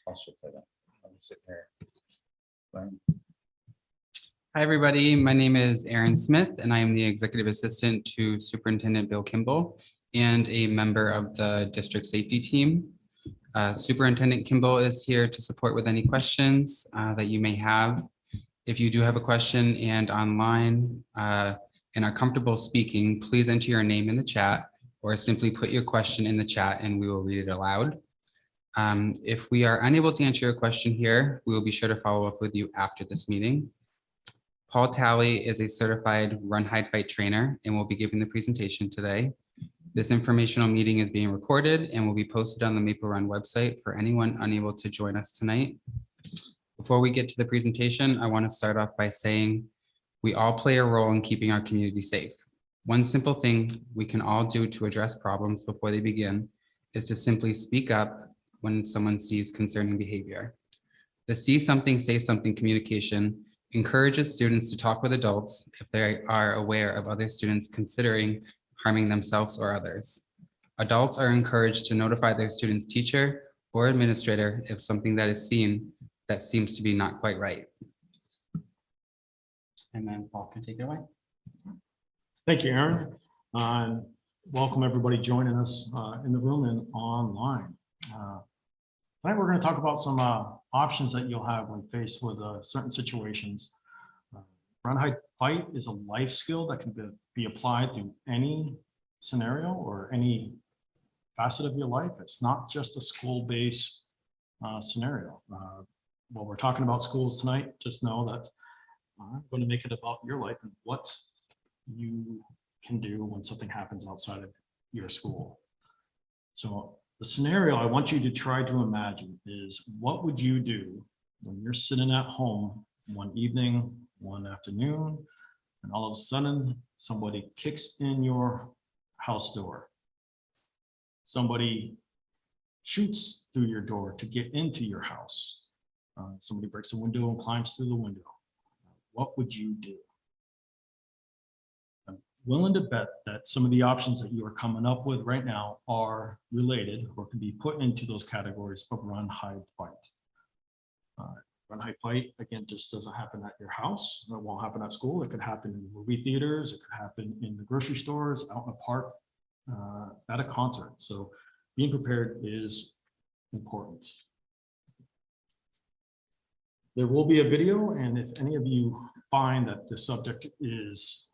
I'll just say that. Let me sit here. Hi, everybody. My name is Aaron Smith, and I am the Executive Assistant to Superintendent Bill Kimball and a member of the District Safety Team. Superintendent Kimball is here to support with any questions that you may have. If you do have a question and online and are comfortable speaking, please enter your name in the chat or simply put your question in the chat and we will read it aloud. If we are unable to answer your question here, we will be sure to follow up with you after this meeting. Paul Talley is a certified Run, Hide, Fight trainer and will be giving the presentation today. This informational meeting is being recorded and will be posted on the Maple Run website for anyone unable to join us tonight. Before we get to the presentation, I want to start off by saying we all play a role in keeping our community safe. One simple thing we can all do to address problems before they begin is to simply speak up when someone sees concerning behavior. The see something, say something communication encourages students to talk with adults if they are aware of other students considering harming themselves or others. Adults are encouraged to notify their student's teacher or administrator if something that is seen that seems to be not quite right. And then Paul can take it away. Thank you, Aaron. Welcome everybody joining us in the room and online. Tonight we're going to talk about some options that you'll have when faced with certain situations. Run, hide, fight is a life skill that can be applied to any scenario or any facet of your life. It's not just a school-based scenario. While we're talking about schools tonight, just know that I'm going to make it about your life and what you can do when something happens outside of your school. So the scenario I want you to try to imagine is, what would you do when you're sitting at home one evening, one afternoon, and all of a sudden somebody kicks in your house door. Somebody shoots through your door to get into your house. Somebody breaks a window and climbs through the window. What would you do? I'm willing to bet that some of the options that you are coming up with right now are related or can be put into those categories of run, hide, fight. Run, hide, fight, again, just doesn't happen at your house. It won't happen at school. It could happen in movie theaters. It could happen in the grocery stores, out in a park, at a concert. So being prepared is important. There will be a video, and if any of you find that the subject is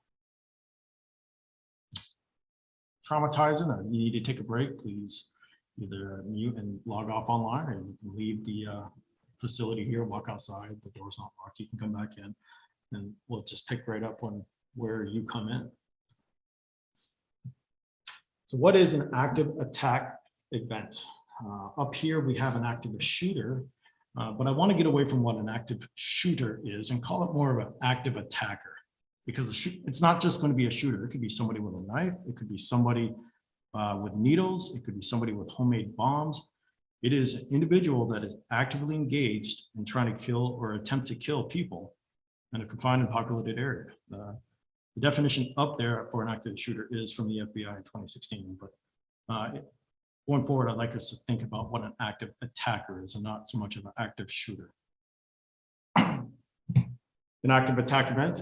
traumatizing or you need to take a break, please either mute and log off online, or you can leave the facility here, walk outside, the door's not locked, you can come back in, and we'll just pick right up on where you come in. So what is an active attack event? Up here we have an active shooter, but I want to get away from what an active shooter is and call it more of an active attacker, because it's not just going to be a shooter. It could be somebody with a knife, it could be somebody with needles, it could be somebody with homemade bombs. It is an individual that is actively engaged in trying to kill or attempt to kill people in a confined and populated area. The definition up there for an active shooter is from the FBI in 2016, but going forward, I'd like us to think about what an active attacker is and not so much of an active shooter. An active attack event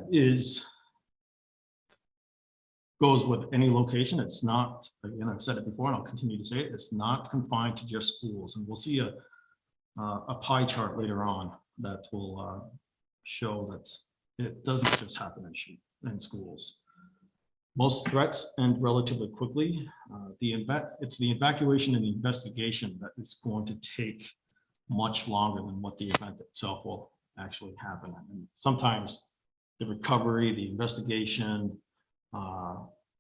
goes with any location. It's not, again, I've said it before and I'll continue to say it, it's not confined to just schools. And we'll see a pie chart later on that will show that it doesn't just happen in schools. Most threats end relatively quickly. It's the evacuation and the investigation that is going to take much longer than what the event itself will actually happen. And sometimes the recovery, the investigation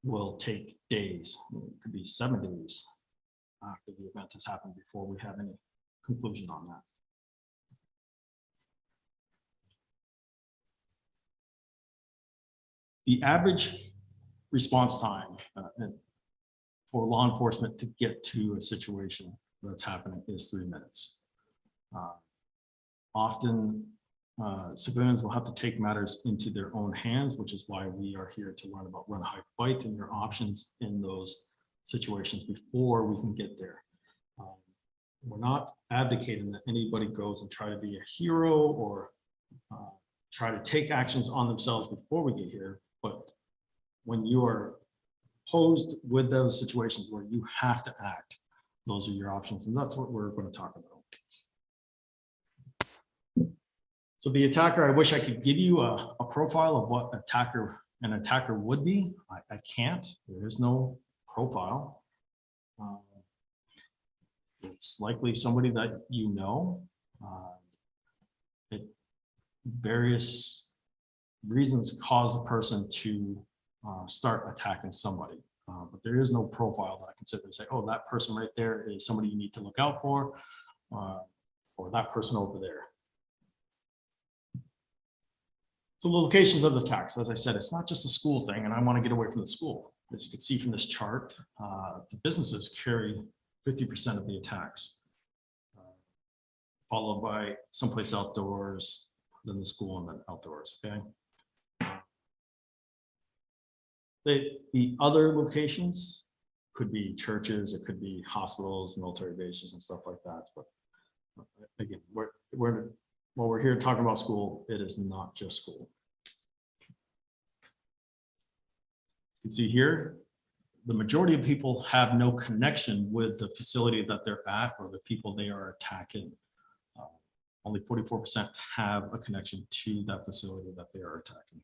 will take days. It could be 7 days after the event has happened before we have any conclusion on that. The average response time for law enforcement to get to a situation that's happening is 3 minutes. Often civilians will have to take matters into their own hands, which is why we are here to learn about run, hide, fight and your options in those situations before we can get there. we're not advocating that anybody goes and try to be a hero or try to take actions on themselves before we get here. But when you are posed with those situations where you have to act, those are your options. And that's what we're going to talk about. So the attacker, I wish I could give you a profile of what an attacker would be. I can't. There is no profile. It's likely somebody that you know. Various reasons cause a person to start attacking somebody. But there is no profile that I can sit there and say, oh, that person right there is somebody you need to look out for, or that person over there. So the locations of the attacks, as I said, it's not just a school thing, and I want to get away from the school. As you can see from this chart, the businesses carry 50% of the attacks, followed by someplace outdoors, then the school, and then outdoors, okay? The other locations could be churches, it could be hospitals, military bases, and stuff like that. But again, while we're here talking about school, it is not just school. You can see here, the majority of people have no connection with the facility that they're at or the people they are attacking. Only 44% have a connection to that facility that they are attacking.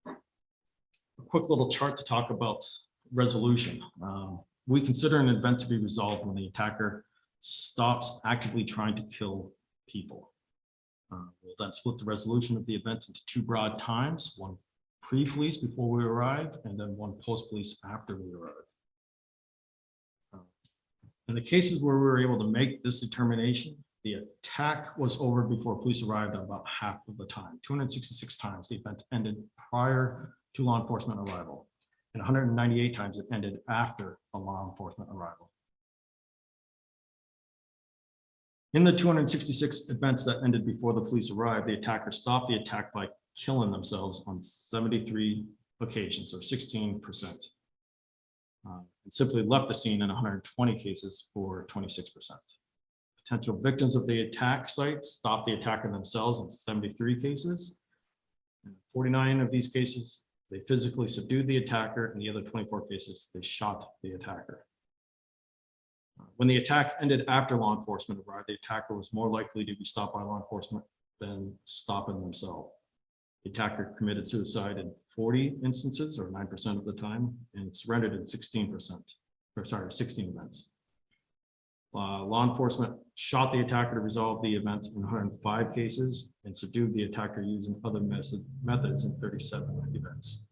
A quick little chart to talk about resolution. We consider an event to be resolved when the attacker stops actively trying to kill people. We'll then split the resolution of the events into two broad times, one pre-police before we arrive, and then one post-police after we arrive. In the cases where we were able to make this determination, the attack was over before police arrived at about half of the time. 266 times the event ended prior to law enforcement arrival, and 198 times it ended after a law enforcement arrival. In the 266 events that ended before the police arrived, the attacker stopped the attack by killing themselves on 73 occasions, or 16%. And simply left the scene in 120 cases, or 26%. Potential victims of the attack sites stopped the attacker themselves in 73 cases. In 49 of these cases, they physically subdued the attacker. In the other 24 cases, they shot the attacker. When the attack ended after law enforcement arrived, the attacker was more likely to be stopped by law enforcement than stopping themselves. The attacker committed suicide in 40 instances, or 9% of the time, and surrendered in 16 events. Law enforcement shot the attacker to resolve the event in 105 cases and subdued the attacker using other methods in 37 events.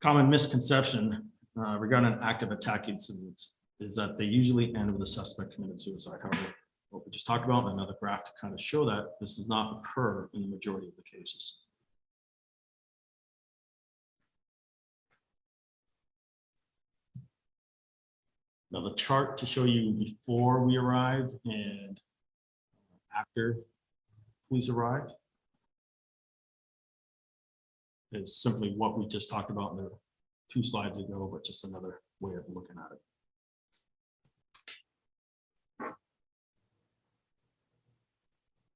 Common misconception regarding active attack incidents is that they usually end with a suspect committed suicide. However, what we just talked about in another graph to kind of show that this does not occur in the majority of the cases. Now the chart to show you before we arrived and after police arrived is simply what we just talked about in the 2 slides ago, but just another way of looking at it.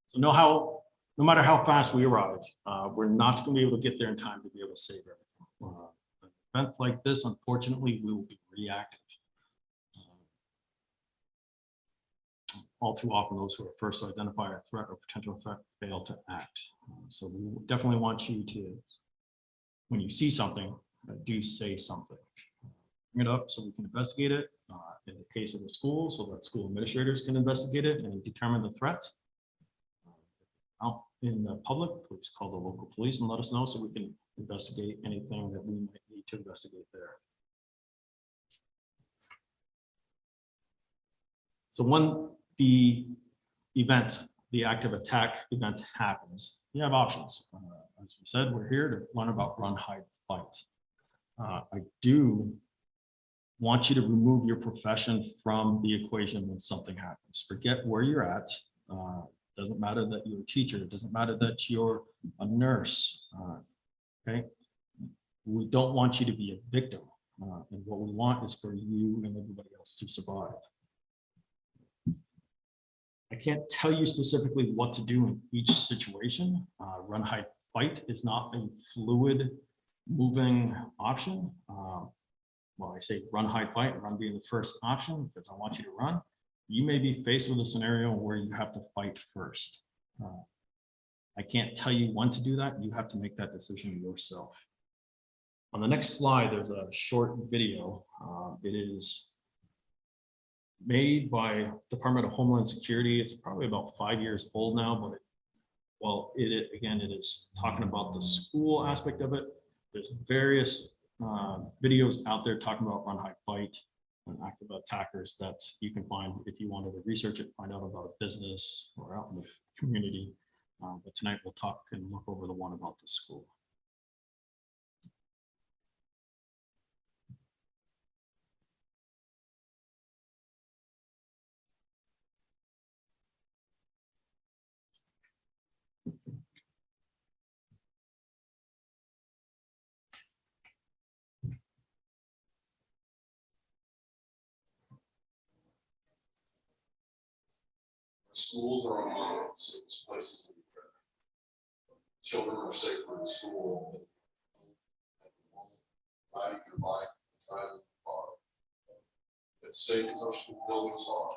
So no matter how fast we arrive, we're not going to be able to get there in time to be able to save everything. An event like this, unfortunately, we will be reactive. All too often, those who are first to identify a threat or potential threat fail to act. So we definitely want you to, when you see something, do say something. Bring it up so we can investigate it. In the case of the school, so that school administrators can investigate it and determine the threats. Out in the public, please call the local police and let us know so we can investigate anything that we might need to investigate there. So when the event, the active attack event happens, you have options. As we said, we're here to learn about run, hide, fight. I do want you to remove your profession from the equation when something happens. Forget where you're at. Doesn't matter that you're a teacher. It doesn't matter that you're a nurse. Okay. We don't want you to be a victim. And what we want is for you and everybody else to survive. I can't tell you specifically what to do in each situation. Run, hide, fight is not a fluid moving option. Well, I say run, hide, fight, run being the first option because I want you to run. You may be faced with a scenario where you have to fight first. I can't tell you when to do that. You have to make that decision yourself. On the next slide, there's a short video. It is made by Department of Homeland Security. It's probably about 5 years old now, but it is talking about the school aspect of it. There's various videos out there talking about run, hide, fight, and active attackers that you can find if you wanted to research it, find out about a business or out in the community. But tonight we'll talk and look over the one about the school. Schools are among the safest places in the world. Children are safer in school than riding your bike, driving your car. As safe as our school buildings are,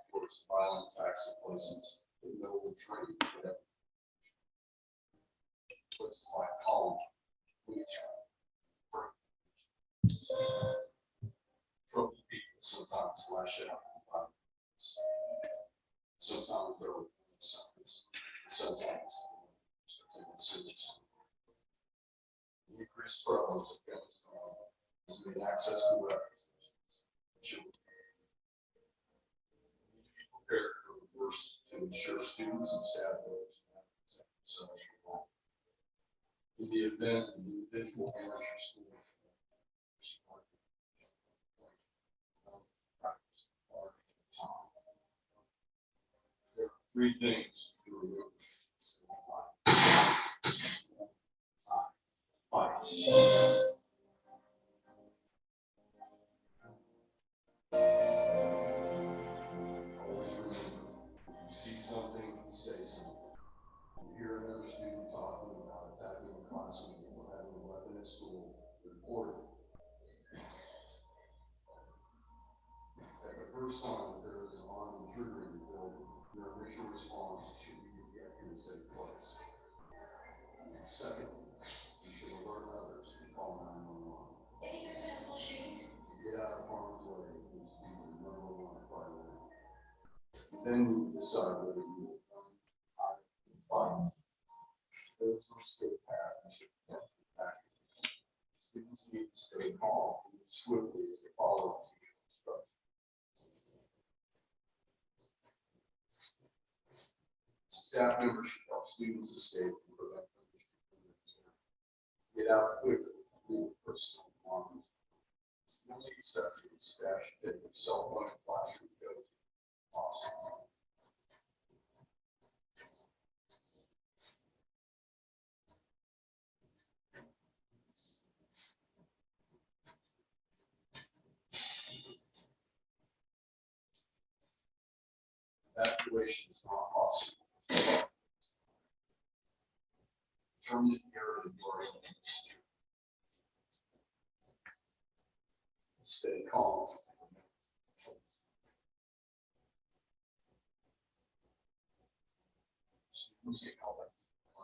towards violent attacks at places that no one trained would ever. Places like Holland, troubled people sometimes lash out. Sometimes they're sometimes taken seriously. The increased prevalence of guns has made access to weapons. Children need to be prepared for the worst to ensure students and staff protect themselves. In the event an individual enters your school, there are three things to remember. Fight. Always remember, if you see something, say something. If you hear another student talking about attacking a classroom or having a weapon at school, report it. At the first sign that there is an armed intruder in the building, your initial response should be to get to a safe place. Secondly, you should alert others and call 911. To get out of harm's way is the number one priority. Then you decide whether you will hide or fight. There is no escape path that should protect the package. Students need to stay calm and move swiftly as they follow teacher instructions. Staff members should help students escape and prevent others from doing it. Get out quickly and leave personal belongings. The only exception is staff should take their cell phone and classroom codes. Awesome. Evacuation is not possible. Determine the area you are in. Stay calm. Students get help.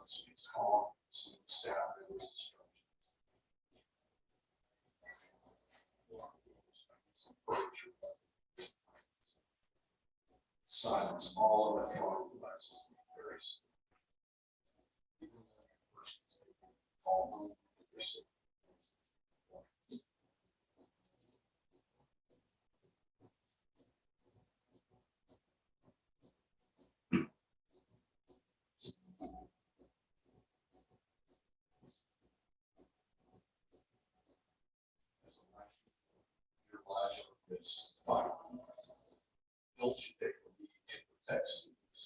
Students calm. Student staff members instructions. Silence all electronic devices. Very soon. Even though the person is all home, they're safe. As a your flash is fire. Bills should take the lead to protect students.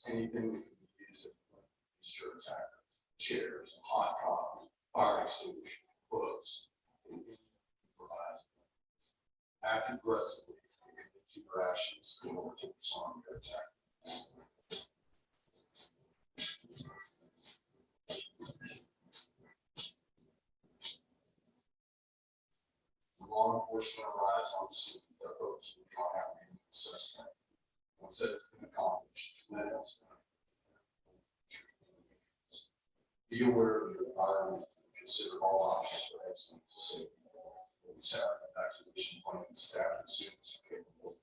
Anything that can be used to ensure attacker, chairs, hot coffee, fire extinguisher, close, and improvise. Act aggressively and commit to your actions in order to disarm your attack. When law enforcement arrives on scene, their hopes will not have any suspect. Once that has been accomplished, then else. Be aware of your environment and consider all options for excellent safety. Always have an evacuation plan staff and students capable.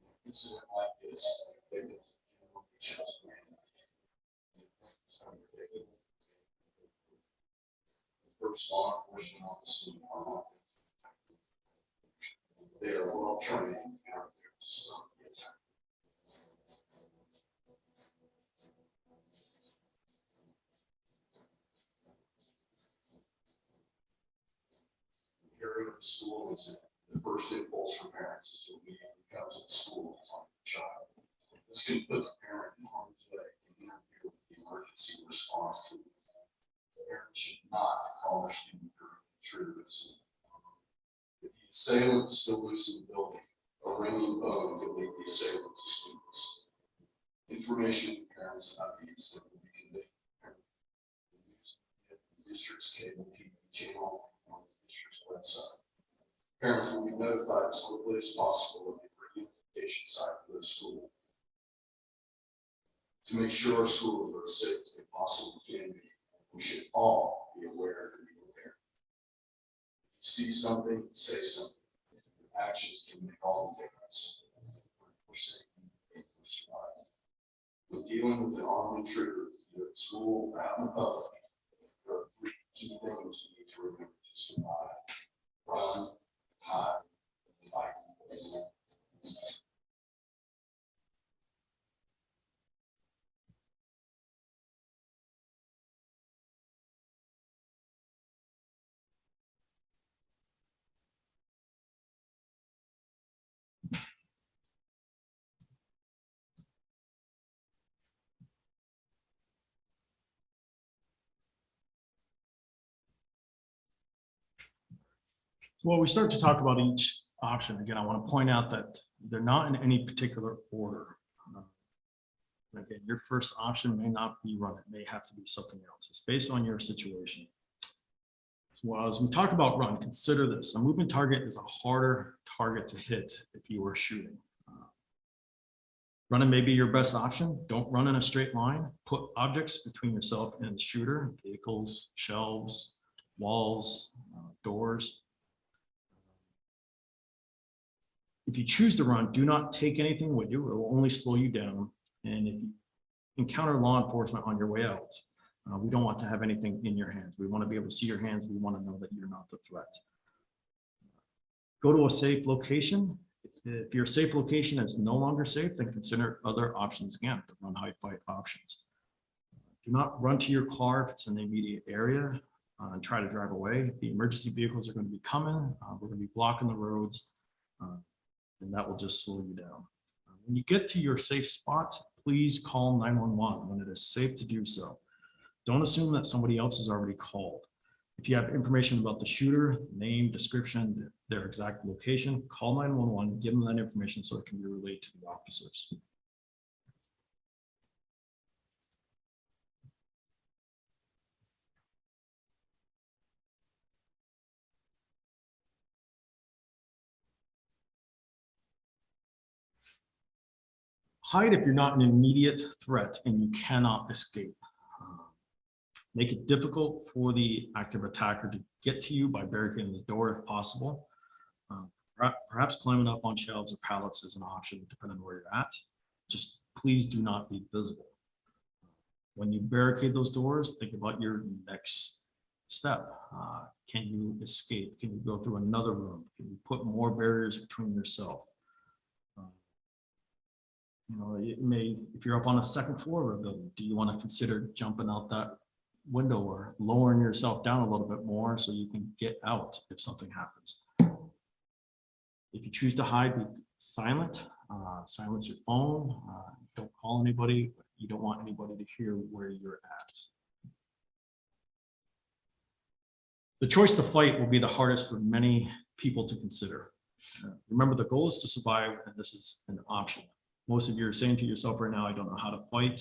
An incident like this, they will generally just first law enforcement on the scene are not. They are well trained and are there to stop the attack. Area of the school is the first impulse for parents is to immediately come to the school on the child. This can put the parent in harm's way and interfere with the emergency response to the parent should not call their student during the intruder incident. If the assailant is still loose in the building, a ringing phone can lead the assailant to students. Information to parents about the incident will be conveyed to the parent. The district's cable TV channel on the district's website. Parents will be notified as quickly as possible of the reunification site for the school. To make sure our schools are as safe as they possibly can be, we should all be aware and be prepared. If you see something, say something. Your actions can make all the difference. For safety and for survival. When dealing with an armed intruder, either at school or out in the public, there are three key things you need to remember to survive: run, hide, and fight. So while we start to talk about each option, again, I want to point out that they're not in any particular order. Again, your first option may not be run, it may have to be something else. It's based on your situation. So as we talk about run, consider this: a moving target is a harder target to hit if you were shooting. Running may be your best option. Don't run in a straight line. Put objects between yourself and the shooter: vehicles, shelves, walls, doors. If you choose to run, do not take anything with you. It will only slow you down. And if you encounter law enforcement on your way out, we don't want to have anything in your hands. We want to be able to see your hands. We want to know that you're not the threat. Go to a safe location. If your safe location is no longer safe, then consider other options again, the run, hide, fight options. Do not run to your car if it's in the immediate area and try to drive away. The emergency vehicles are going to be coming. We're going to be blocking the roads. And that will just slow you down. When you get to your safe spot, please call 911 when it is safe to do so. Don't assume that somebody else has already called. If you have information about the shooter, name, description, their exact location, call 911, give them that information so it can be relayed to the officers. Hide if you're not an immediate threat and you cannot escape. Make it difficult for the active attacker to get to you by barricading the door if possible. Perhaps climbing up on shelves or pallets is an option depending on where you're at. Just please do not be visible. When you barricade those doors, think about your next step. Can you escape? Can you go through another room? Can you put more barriers between yourself? It may, if you're up on a second floor of a building, do you want to consider jumping out that window or lowering yourself down a little bit more so you can get out if something happens? If you choose to hide, be silent, silence your phone, don't call anybody. You don't want anybody to hear where you're at. The choice to fight will be the hardest for many people to consider. Remember, the goal is to survive, and this is an option. Most of you are saying to yourself right now, I don't know how to fight,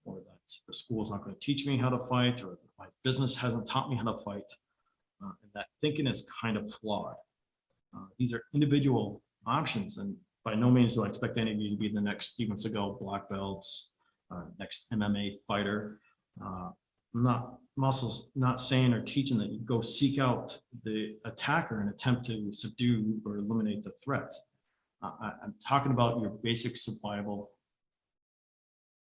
or that the school is not going to teach me how to fight, or my business hasn't taught me how to fight. And that thinking is kind of flawed. These are individual options, and by no means do I expect any of you to be the next Steven Seagal black belts, next MMA fighter. I'm also not saying or teaching that you go seek out the attacker and attempt to subdue or eliminate the threat. I'm talking about your basic survival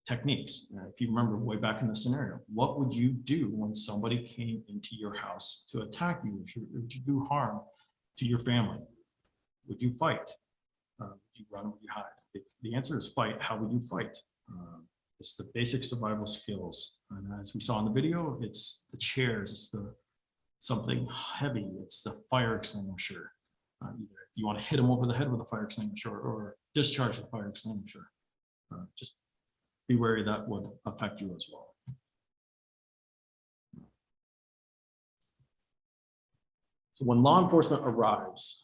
techniques. If you remember way back in the scenario, what would you do when somebody came into your house to attack you, or to do harm to your family? Would you fight? Would you run? Would you hide? If the answer is fight, how would you fight? It's the basic survival skills. And as we saw in the video, it's the chairs, it's the something heavy, it's the fire extinguisher. Either you want to hit them over the head with a fire extinguisher or discharge the fire extinguisher. Just be wary that would affect you as well. So when law enforcement arrives,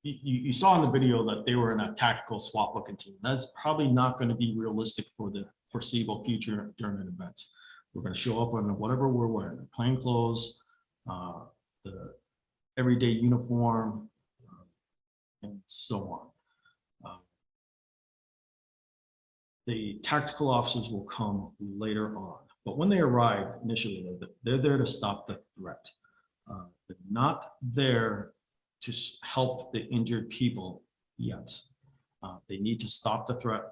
you saw in the video that they were in a tactical SWAT looking team. That's probably not going to be realistic for the foreseeable future during an event. We're going to show up in whatever we're wearing, plain clothes, the everyday uniform, and so on. The tactical officers will come later on, but when they arrive initially, they're there to stop the threat. They're not there to help the injured people yet. They need to stop the threat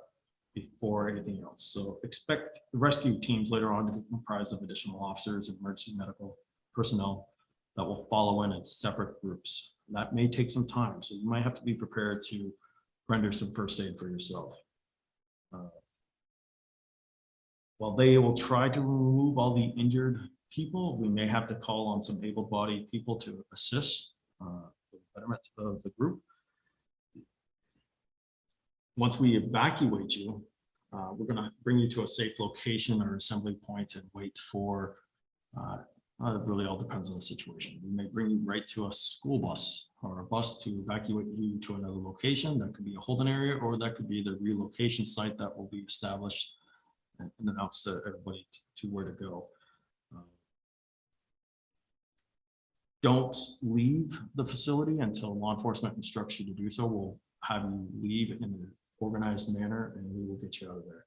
before anything else. So expect the rescue teams later on to be comprised of additional officers and emergency medical personnel that will follow in separate groups. That may take some time, so you might have to be prepared to render some first aid for yourself. While they will try to remove all the injured people, we may have to call on some able-bodied people to assist the betterment of the group. Once we evacuate you, we're going to bring you to a safe location or assembly point and wait for, it really all depends on the situation. We may bring you right to a school bus or a bus to evacuate you to another location. That could be a holding area, or that could be the relocation site that will be established and announced to everybody to where to go. Don't leave the facility until law enforcement instructs you to do so. We'll have you leave in an organized manner and we will get you out of there.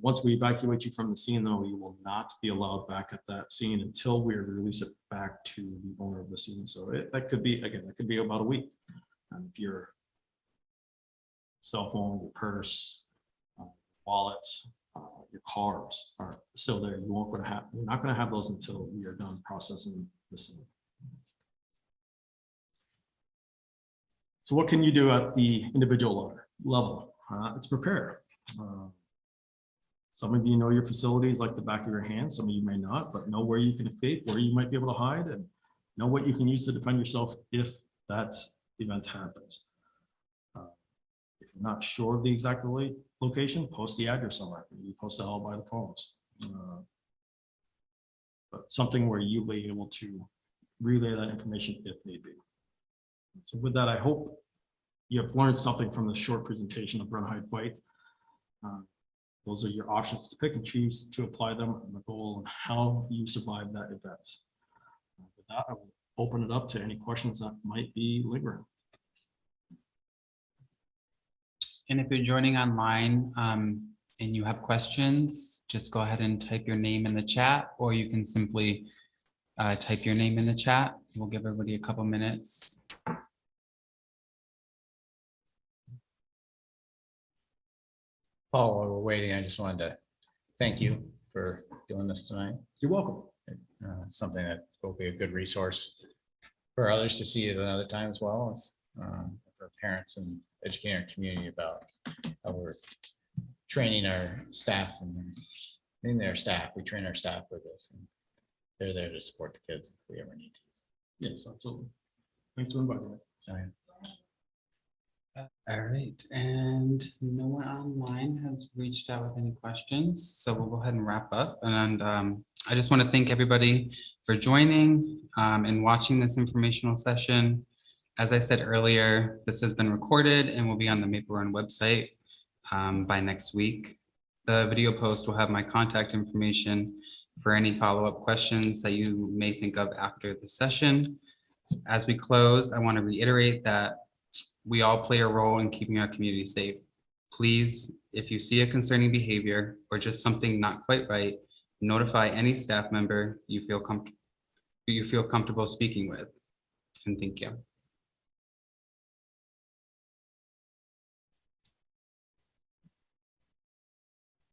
Once we evacuate you from the scene, though, you will not be allowed back at that scene until we release it back to the owner of the scene. So that could be, again, that could be about a week. If your cell phone, your purse, wallet, your cars are still there, you're not going to have those until we are done processing the scene. So what can you do at the individual level? It's prepare. Some of you know your facilities like the back of your hand. Some of you may not, but know where you can escape, where you might be able to hide, and know what you can use to defend yourself if that event happens. If you're not sure of the exact location, post the address somewhere. You post it all by the phones. But something where you'll be able to relay that information if need be. So with that, I hope you have learned something from the short presentation of Run, Hide, Fight. Those are your options to pick and choose to apply them, and the goal and how you survive that event. With that, I will open it up to any questions that might be lingering. And if you're joining online and you have questions, just go ahead and type your name in the chat, or you can simply type your name in the chat. We'll give everybody a couple minutes. Paul, while we're waiting, I just wanted to thank you for doing this tonight. You're welcome. Something that will be a good resource for others to see at another time, as well as for parents and educating our community about how we're training our staff and in their staff. We train our staff with this, and they're there to support the kids if we ever need to. Yes, absolutely. Thanks for inviting me. All right, and no one online has reached out with any questions, so we'll go ahead and wrap up. And I just want to thank everybody for joining and watching this informational session. As I said earlier, this has been recorded and will be on the Maple Run website by next week. The video post will have my contact information for any follow-up questions that you may think of after the session. As we close, I want to reiterate that we all play a role in keeping our community safe. Please, if you see a concerning behavior or just something not quite right, notify any staff member you feel comfortable speaking with. And thank you.